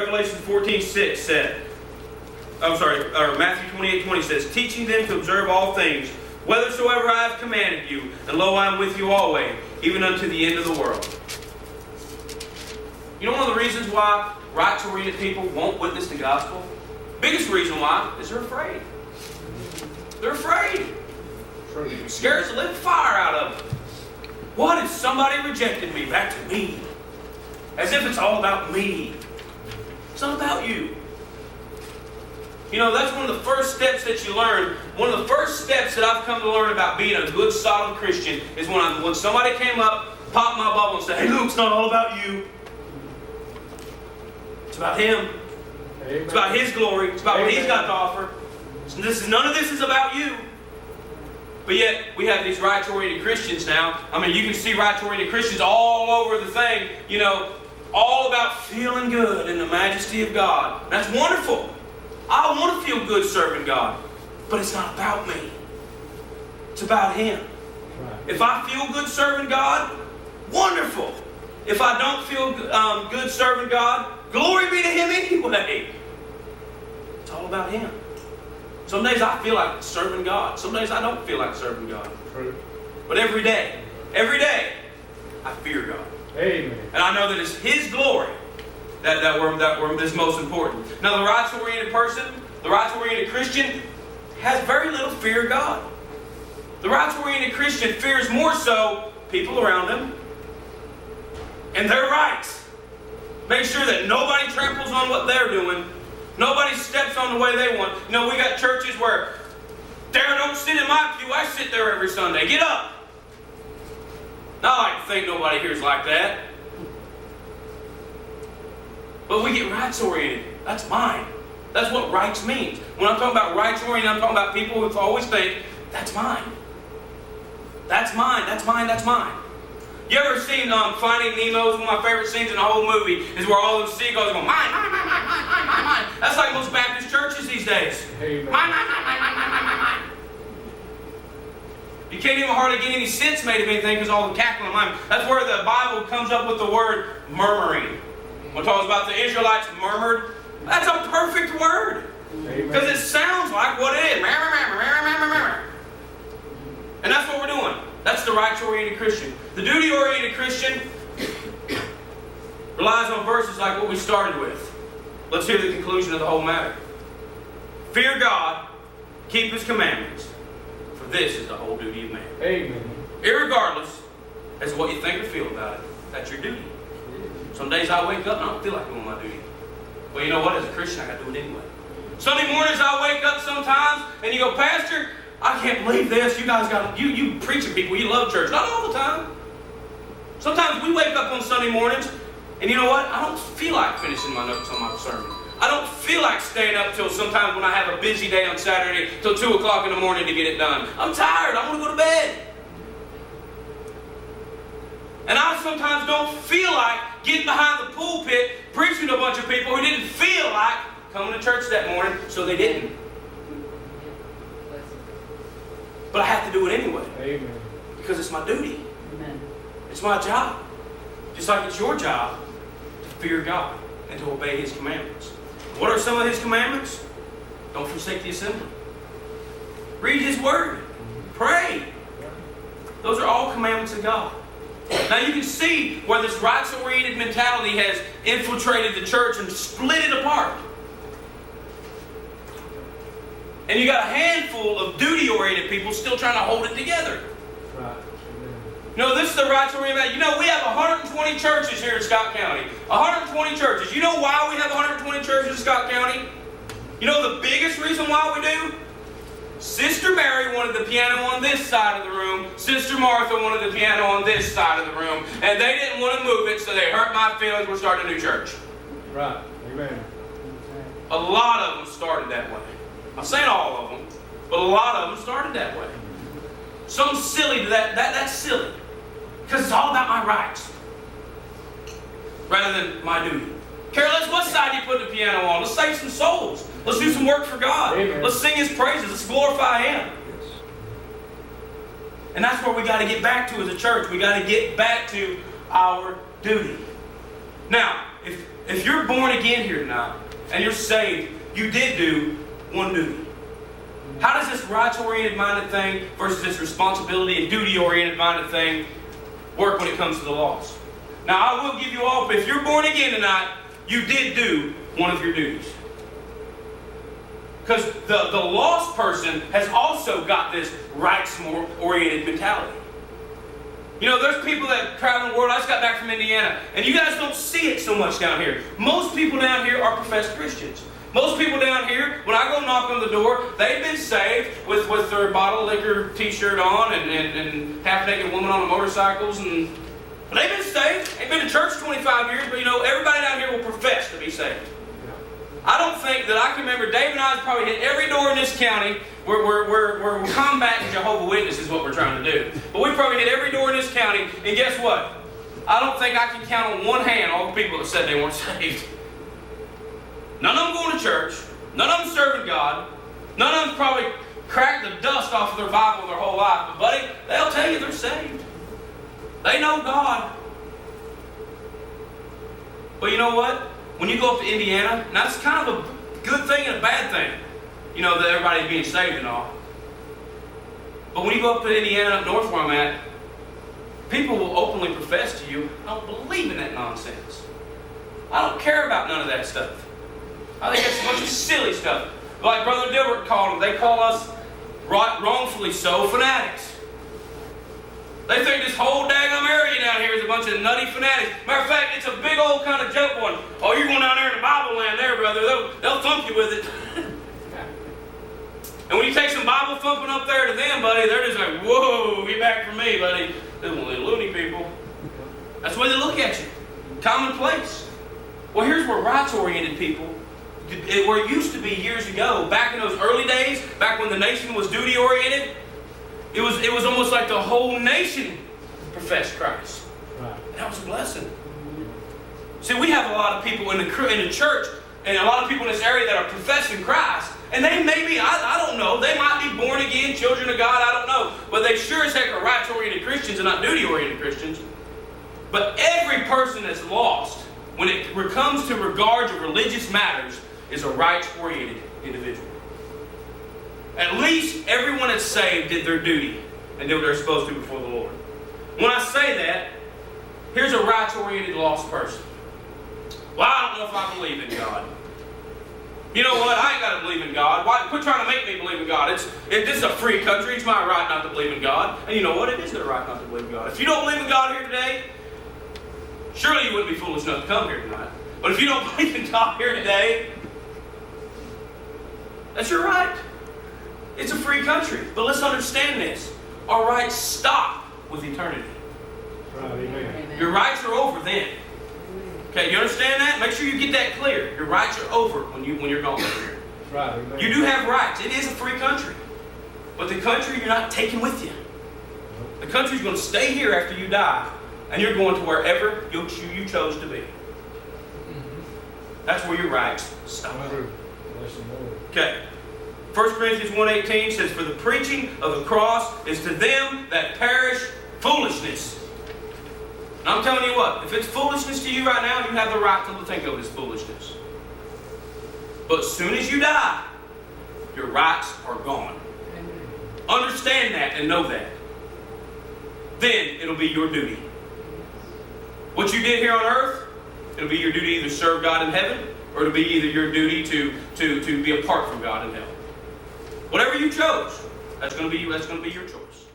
Revelation 14:6 said, Matthew 28:20 says, teaching them to observe all things, whethersoever I have commanded you, and lo, I am with you always, even unto the end of the world. You know one of the reasons why rights-oriented people won't witness the gospel? Biggest reason why is they're afraid. They're afraid. It scares the living fire out of them. What if somebody rejected me? Back to me. As if it's all about me. It's not about you. You know, that's one of the first steps that you learn. One of the first steps that I've come to learn about being a good, solid Christian is when somebody came up, popped my bubble and said, hey, Luke, it's not all about you. It's about Him. Amen. It's about His glory. It's about Amen. What He's got to offer. None of this is about you. But yet, we have these rights-oriented Christians now. I mean, you can see rights-oriented Christians all over the thing. You know, all about feeling good in the majesty of God. That's wonderful. I want to feel good serving God. But it's not about me. It's about Him. Right. If I feel good serving God, wonderful. If I don't feel good serving God, glory be to Him anyway. It's all about Him. Some days I feel like serving God. Some days I don't feel like serving God. True. But every day, I fear God. Amen. And I know that it's His glory that's most important. Now, the rights-oriented person, the rights-oriented Christian, has very little fear of God. The rights-oriented Christian fears more so people around them and their rights. Make sure that nobody tramples on what they're doing. Nobody steps on the way they want. You know, we got churches where, Dara, don't sit in my pew. I sit there every Sunday. Get up. Now, I like to think nobody here's like that. But we get rights-oriented. That's mine. That's what rights means. When I'm talking about rights-oriented, I'm talking about people who always think, that's mine. That's mine. That's mine. That's mine. You ever seen Finding Nemo? One of my favorite scenes in the whole movie is where all those seagulls go, mine, mine, mine, mine, mine, mine, mine, mine. That's like most Baptist churches these days. Amen. Mine, mine, mine, mine, mine, mine, mine, mine. You can't even hardly get any sense made of anything because all the cackling mine. That's where the Bible comes up with the word murmuring. When it talks about the Israelites murmured, that's a perfect word. Because it sounds like what it is. And that's what we're doing. That's the rights-oriented Christian. The duty-oriented Christian relies on verses like what we started with. Let's hear the conclusion of the whole matter. Fear God, keep His commandments, for this is the whole duty of man. Amen. Irregardless as to what you think or feel about it, that's your duty. Some days I wake up and I don't feel like doing my duty. Well, you know what? As a Christian, I got to do it anyway. Sunday mornings I wake up sometimes and you go, Pastor, I can't believe this. You guys got you preaching people. You love church. Not all the time. Sometimes we wake up on Sunday mornings, and you know what? I don't feel like finishing my notes on my sermon. I don't feel like staying up till sometimes when I have a busy day on Saturday till 2 o'clock in the morning to get it done. I'm tired. I want to go to bed. And I sometimes don't feel like getting behind the pulpit preaching to a bunch of people who didn't feel like coming to church that morning, so they didn't. But I have to do it anyway. Amen. Because it's my duty. Amen. It's my job. Just like it's your job to fear God and to obey His commandments. What are some of His commandments? Don't forsake the assembly. Read His Word. Pray. Those are all commandments of God. Now you can see where this rights-oriented mentality has infiltrated the church and split it apart. And you got a handful of duty-oriented people still trying to hold it together. Right. You know, this is the rights-oriented. You know, we have 120 churches here in Scott County. 120 churches. You know why we have 120 churches in Scott County? You know the biggest reason why we do? Sister Mary wanted the piano on this side of the room. Sister Martha wanted the piano on this side of the room. And they didn't want to move it, so they hurt my feelings. We're starting a new church. Right. Amen. A lot of them started that way. I'm saying all of them, but a lot of them started that way. Something silly to that's silly. Because it's all about my rights. Rather than my duty. Carol, what side do you put the piano on? Let's save some souls. Let's do some work for God. Amen. Let's sing His praises. Let's glorify Him. Yes. And that's where we got to get back to as a church. We got to get back to our duty. Now, if you're born again here tonight and you're saved, you did do one duty. How does this rights-oriented minded thing versus this responsibility and duty-oriented minded thing work when it comes to the lost? Now, I will give you all, but if you're born again tonight, you did do one of your duties. Because the lost person has also got this rights-oriented mentality. You know, there's people that travel the world. I just got back from Indiana, and you guys don't see it so much down here. Most people down here are professed Christians. Most people down here, when I go knock on the door, they've been saved with their bottle liquor t-shirt on and half-naked woman on the motorcycles. And they've been saved. They've been to church 25 years, but you know, everybody down here will profess to be saved. I don't think that I can remember, Dave and I probably hit every door in this county. We're combating Jehovah's Witnesses is what we're trying to do. But we probably hit every door in this county, and guess what? I don't think I can count on one hand all the people that said they weren't saved. None of them going to church. None of them serving God. None of them probably cracked the dust off of their Bible their whole life. But buddy, they'll tell you they're saved. They know God. But you know what? When you go up to Indiana, now it's kind of a good thing and a bad thing. You know, that everybody's being saved and all. But when you go up to Indiana, up north where I'm at, people will openly profess to you, I don't believe in that nonsense. I don't care about none of that stuff. I think it's a bunch of silly stuff. Like Brother Dilbert called them, they call us, wrongfully so, fanatics. They think this whole daggum area down here is a bunch of nutty fanatics. Matter of fact, it's a big old kind of joke one. Oh, you're going down there in the Bible land there, brother. They'll thump you with it. And when you take some Bible thumping up there to them, buddy, they're just like, whoa, get back from me, buddy. They're one of the loony people. That's the way they look at you. Commonplace. Well, here's where rights-oriented people, where it used to be years ago, back in those early days, back when the nation was duty-oriented, it was almost like the whole nation professed Christ. Right. And that was a blessing. See, we have a lot of people in the church, and a lot of people in this area that are professing Christ, and they may be, I don't know, they might be born again, children of God, I don't know, but they sure as heck are rights-oriented Christians and not duty-oriented Christians. But every person that's lost, when it comes to regards of religious matters, is a rights-oriented individual. At least everyone that's saved did their duty and did what they're supposed to before the Lord. When I say that, here's a rights-oriented lost person. Well, I don't know if I believe in God. You know what? I ain't got to believe in God. Why? Quit trying to make me believe in God. This is a free country. It's my right not to believe in God. And you know what? It is their right not to believe in God. If you don't believe in God here today, surely you wouldn't be foolish enough to come here tonight. But if you don't believe in God here today, that's your right. It's a free country. But let's understand this. Our rights stop with eternity. Right, amen. Your rights are over then. Okay, you understand that? Make sure you get that clear. Your rights are over when you're gone from here. Right, amen. You do have rights. It is a free country. But the country you're not taking with you. The country's going to stay here after you die. And you're going to wherever you chose to be. That's where your rights stop. Okay. 1 Corinthians 1:18 says, for the preaching of the cross is to them that perish foolishness. And I'm telling you what, if it's foolishness to you right now, you have the right to think of it as foolishness. But as soon as you die, your rights are gone. Understand that and know that. Then it'll be your duty. What you did here on earth, it'll be your duty to either serve God in heaven, or it'll be either your duty to be apart from God in hell. Whatever you chose, that's going to be your choice.